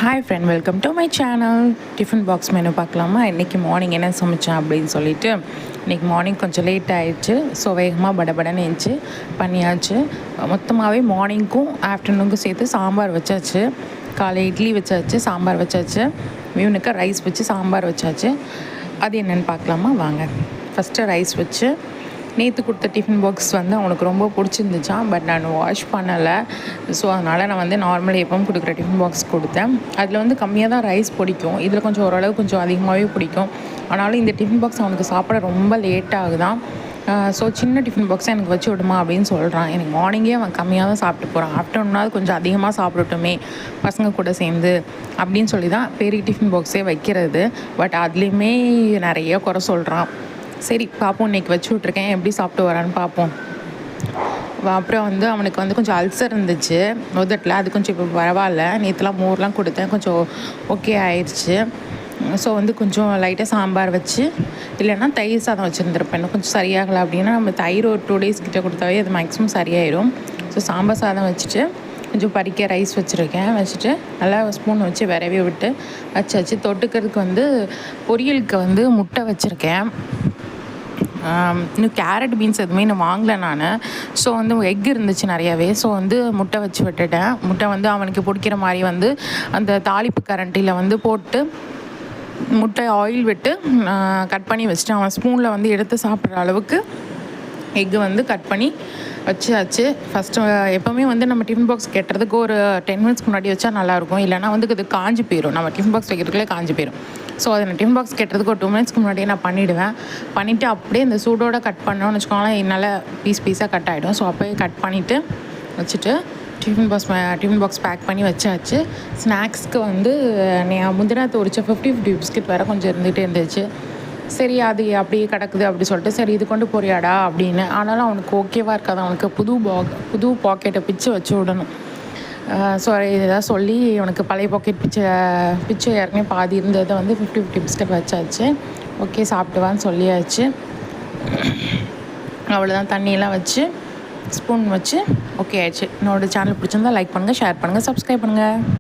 Hi friend, welcome to my channel. Tiffin box menu பார்க்கலாமா? இன்றைக்கி morning என்ன சமைச்சேன் அப்படின்னு சொல்லிட்டு இன்றைக்கி மார்னிங் கொஞ்சம் லேட் ஆகிடுச்சு. ஸோ வேகமாக படபடன்னு எழுந்துச்சு பண்ணியாச்சு. மொத்தமாகவே மார்னிங்க்கும் ஆஃப்டர்நூனுக்கும் சேர்த்து சாம்பார் வச்சாச்சு. காலை இட்லி வச்சாச்சு, சாம்பார் வச்சாச்சு. இவனுக்கு ரைஸ் வச்சு சாம்பார் வச்சாச்சு. அது என்னென்னு பார்க்கலாமா வாங்க. ஃபஸ்ட்டு ரைஸ் வச்சு நேற்று கொடுத்த டிஃபன் பாக்ஸ் வந்து அவனுக்கு ரொம்ப பிடிச்சிருந்துச்சான். பட் நான் வாஷ் பண்ணலை. ஸோ அதனால் நான் வந்து நார்மலாக எப்பவும் கொடுக்குற டிஃபன் பாக்ஸ் கொடுத்தேன். அதில் வந்து கம்மியாக தான் ரைஸ் பிடிக்கும், இதில் கொஞ்சம் ஓரளவு கொஞ்சம் அதிகமாகவே பிடிக்கும். ஆனாலும் இந்த டிஃபன் பாக்ஸ் அவனுக்கு சாப்பிட ரொம்ப லேட் ஆகுதான். ஸோ சின்ன டிஃபன் பாக்ஸை எனக்கு வச்சு விடுமா அப்படின்னு சொல்கிறான். எனக்கு மார்னிங்கே அவன் கம்மியாக தான் சாப்பிட்டு போகிறான். ஆஃப்டர்நூனாவது கொஞ்சம் அதிகமாக சாப்பிடட்டுமே பசங்க கூட சேர்ந்து அப்படின்னு சொல்லி தான் பெரிய டிஃபன் பாக்ஸே வைக்கிறது. பட் அதுலேயுமே நிறைய குறை சொல்கிறான். சரி பார்ப்போம், இன்றைக்கி வச்சு விட்ருக்கேன், எப்படி சாப்பிட்டு வரான்னு பார்ப்போம். அப்புறம் வந்து அவனுக்கு வந்து கொஞ்சம் அல்சர் இருந்துச்சு உதட்டில். அது கொஞ்சம் இப்போ பரவாயில்ல. நேற்றுலாம் மோர்லாம் கொடுத்தேன், கொஞ்சம் ஓகே ஆயிடுச்சு. ஸோ வந்து கொஞ்சம் லைட்டாக சாம்பார் வச்சு, இல்லைன்னா தயிர் சாதம் வச்சுருந்துருப்பேன். இன்னும் கொஞ்சம் சரியாகலை அப்படின்னா நம்ம தயிர் ஒரு 2 days கிட்டே கொடுத்தாவே அது மேக்ஸிமம் சரியாயிடும். ஸோ சாம்பார் சாதம் வச்சுட்டு கொஞ்சம் பறிக்க ரைஸ் வச்சுருக்கேன். வச்சுட்டு நல்லா ஸ்பூன் வச்சு விரவி விட்டு வச்சாச்சு. தொட்டுக்கிறதுக்கு வந்து பொரியலுக்கு வந்து முட்டை வச்சுருக்கேன். இன்னும் கேரட் பீன்ஸ் எதுவுமே இன்னும் வாங்கலை நான். ஸோ வந்து எக் இருந்துச்சு நிறையாவே. ஸோ வந்து முட்டை வச்சு விட்டுட்டேன். முட்டை வந்து அவனுக்கு பிடிக்கிற மாதிரி வந்து அந்த தாளிப்பு கரண்டியில் வந்து போட்டு முட்டை ஆயில் விட்டு கட் பண்ணி வச்சுட்டு அவன் ஸ்பூனில் வந்து எடுத்து சாப்பிட்ற அளவுக்கு எக்கு வந்து கட் பண்ணி வச்சாச்சு. ஃபஸ்ட்டு எப்போவுமே வந்து நம்ம டிஃபன் பாக்ஸ் கட்டுறதுக்கு ஒரு 10 minutes முன்னாடி வச்சா நல்லாயிருக்கும். இல்லைனா வந்து அது காஞ்சி போயிடும், நம்ம டிஃபன் பாக்ஸ் வைக்கிறதுக்குள்ளே காஞ்சி போயிடும். ஸோ அதை நான் டிஃபன் பாக்ஸ் கட்டுறதுக்கு ஒரு 2 minutes முன்னாடியே நான் பண்ணிவிடுவேன். பண்ணிவிட்டு அப்படியே இந்த சூடோடு கட் பண்ணோன்னு வச்சுக்கோங்களேன், என்னால் பீஸாக கட் ஆகிடும். ஸோ அப்போயே கட் பண்ணிவிட்டு வச்சுட்டு டிஃபன் பாக்ஸ் பேக் பண்ணி வச்சாச்சு. ஸ்நாக்ஸ்க்கு வந்து முந்தினாத்து உரிச்ச 50 பிஸ்கட் வேறு கொஞ்சம் இருந்துகிட்டே இருந்துச்சு. சரி அது அப்படியே கிடக்குது அப்படி சொல்லிட்டு, சரி இது கொண்டு போறியாடா அப்படின்னு. ஆனாலும் அவனுக்கு ஓகேவாக இருக்காது. அவனுக்கு புது பாக்கெட்டை பிச்சு வச்சு விடணும். ஸோ இதாக சொல்லி அவனுக்கு பழைய பாக்கெட் பிச்சு ஏற்கனவே பாதி இருந்ததை வந்து 50 பிஸ்கட் வச்சாச்சு. ஓகே சாப்பிட்டுவான்னு சொல்லியாச்சு. அவ்வளோதான், தண்ணியெல்லாம் வச்சு ஸ்பூன் வச்சு ஓகே ஆயிடுச்சு. என்னோடய சேனல் பிடிச்சிருந்தா லைக் பண்ணுங்கள், ஷேர் பண்ணுங்கள், சப்ஸ்கிரைப் பண்ணுங்கள்.